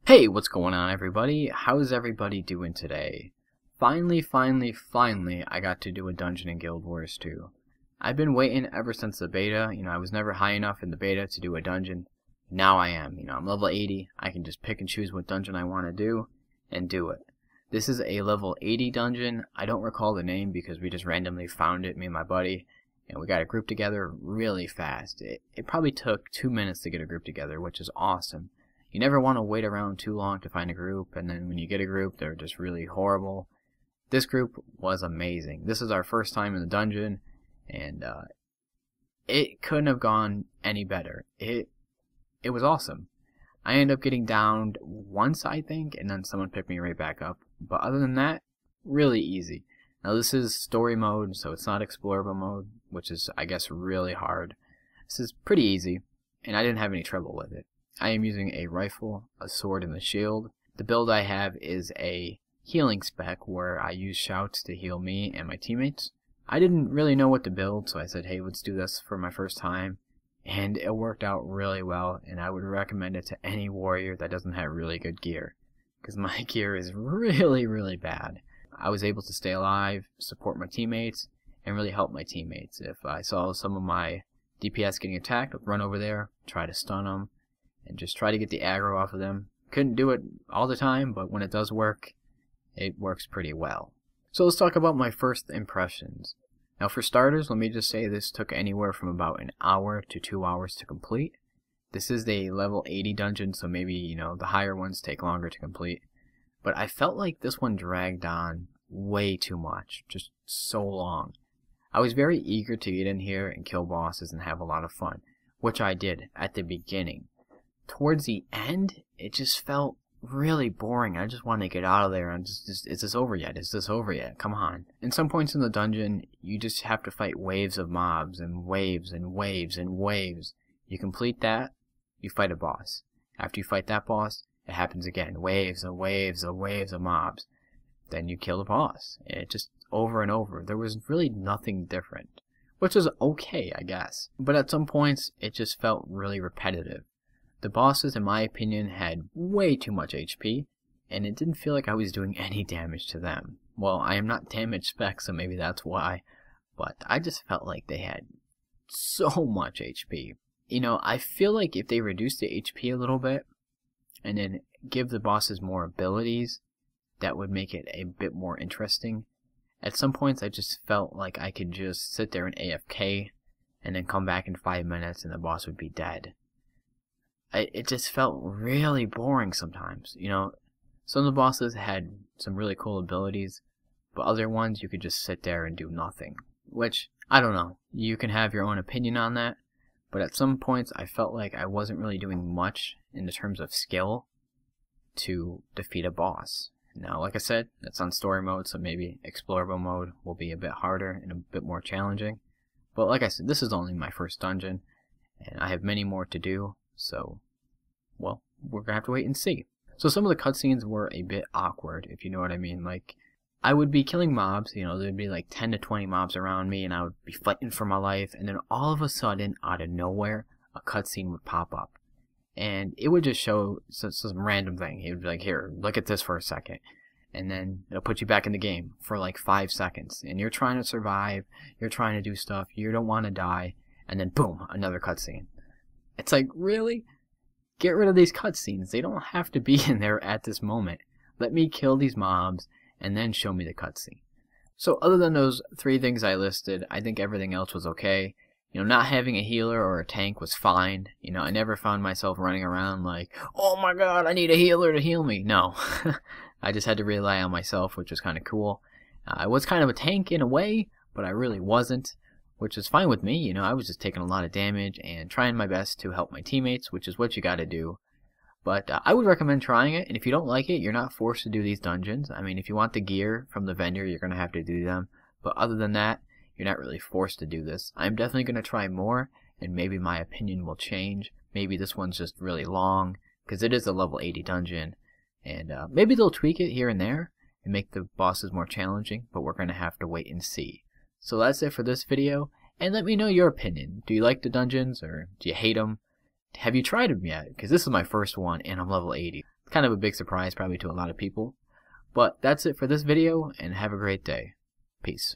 Hey, what's going on everybody? How's everybody doing today? Finally, I got to do a dungeon in Guild Wars 2. I've been waiting ever since the beta. I was never high enough in the beta to do a dungeon. Now I am. I'm level 80. I can just pick and choose what dungeon I want to do and do it. This is a level 80 dungeon. I don't recall the name because we just randomly found it, me and my buddy, and we got a group together really fast. It probably took 2 minutes to get a group together, which is awesome. You never want to wait around too long to find a group, and then when you get a group, they're just really horrible. This group was amazing. This is our first time in the dungeon, and it couldn't have gone any better. It was awesome. I ended up getting downed once, I think, and then someone picked me right back up. But other than that, really easy. Now this is story mode, so it's not explorable mode, which is, I guess, really hard. This is pretty easy, and I didn't have any trouble with it. I am using a rifle, a sword, and a shield. The build I have is a healing spec where I use shouts to heal me and my teammates. I didn't really know what to build, so I said, hey, let's do this for my first time. And it worked out really well, and I would recommend it to any warrior that doesn't have really good gear, because my gear is really bad. I was able to stay alive, support my teammates, and really help my teammates. If I saw some of my DPS getting attacked, I'd run over there, try to stun them, and just try to get the aggro off of them. Couldn't do it all the time, but when it does work, it works pretty well. So let's talk about my first impressions. Now for starters, let me just say this took anywhere from about an hour to 2 hours to complete. This is a level 80 dungeon, so maybe, the higher ones take longer to complete. But I felt like this one dragged on way too much, just so long. I was very eager to get in here and kill bosses and have a lot of fun, which I did at the beginning. Towards the end, it just felt really boring. I just wanted to get out of there and is this over yet? Is this over yet? Come on. In some points in the dungeon, you just have to fight waves of mobs and waves and waves and waves. You complete that, you fight a boss. After you fight that boss, it happens again. Waves and waves and waves of mobs. Then you kill the boss. It just over and over. There was really nothing different, which was okay, I guess. But at some points, it just felt really repetitive. The bosses, in my opinion, had way too much HP, and it didn't feel like I was doing any damage to them. Well, I am not damage spec, so maybe that's why, but I just felt like they had so much HP. I feel like if they reduced the HP a little bit, and then give the bosses more abilities, that would make it a bit more interesting. At some points, I just felt like I could just sit there and AFK, and then come back in 5 minutes, and the boss would be dead. It just felt really boring sometimes. Some of the bosses had some really cool abilities, but other ones you could just sit there and do nothing. Which, I don't know, you can have your own opinion on that, but at some points I felt like I wasn't really doing much in the terms of skill to defeat a boss. Now, like I said, that's on story mode, so maybe explorable mode will be a bit harder and a bit more challenging. But like I said, this is only my first dungeon, and I have many more to do. So, well, we're gonna have to wait and see. So some of the cutscenes were a bit awkward, if you know what I mean. Like, I would be killing mobs, there'd be like 10 to 20 mobs around me, and I would be fighting for my life, and then all of a sudden, out of nowhere, a cutscene would pop up. And it would just show some random thing. It would be like, here, look at this for a second. And then it'll put you back in the game for like 5 seconds. And you're trying to survive, you're trying to do stuff, you don't want to die, and then boom, another cutscene. It's like, really? Get rid of these cutscenes. They don't have to be in there at this moment. Let me kill these mobs, and then show me the cutscene. So other than those 3 things I listed, I think everything else was okay. Not having a healer or a tank was fine. I never found myself running around like, oh my god, I need a healer to heal me. No. I just had to rely on myself, which was kind of cool. I was kind of a tank in a way, but I really wasn't, which is fine with me. I was just taking a lot of damage and trying my best to help my teammates, which is what you gotta do. But I would recommend trying it, and if you don't like it, you're not forced to do these dungeons. I mean, if you want the gear from the vendor, you're gonna have to do them. But other than that, you're not really forced to do this. I'm definitely gonna try more, and maybe my opinion will change. Maybe this one's just really long, because it is a level 80 dungeon. And maybe they'll tweak it here and there, and make the bosses more challenging, but we're gonna have to wait and see. So that's it for this video, and let me know your opinion. Do you like the dungeons, or do you hate them? Have you tried them yet? Because this is my first one, and I'm level 80. Kind of a big surprise probably to a lot of people. But that's it for this video, and have a great day. Peace.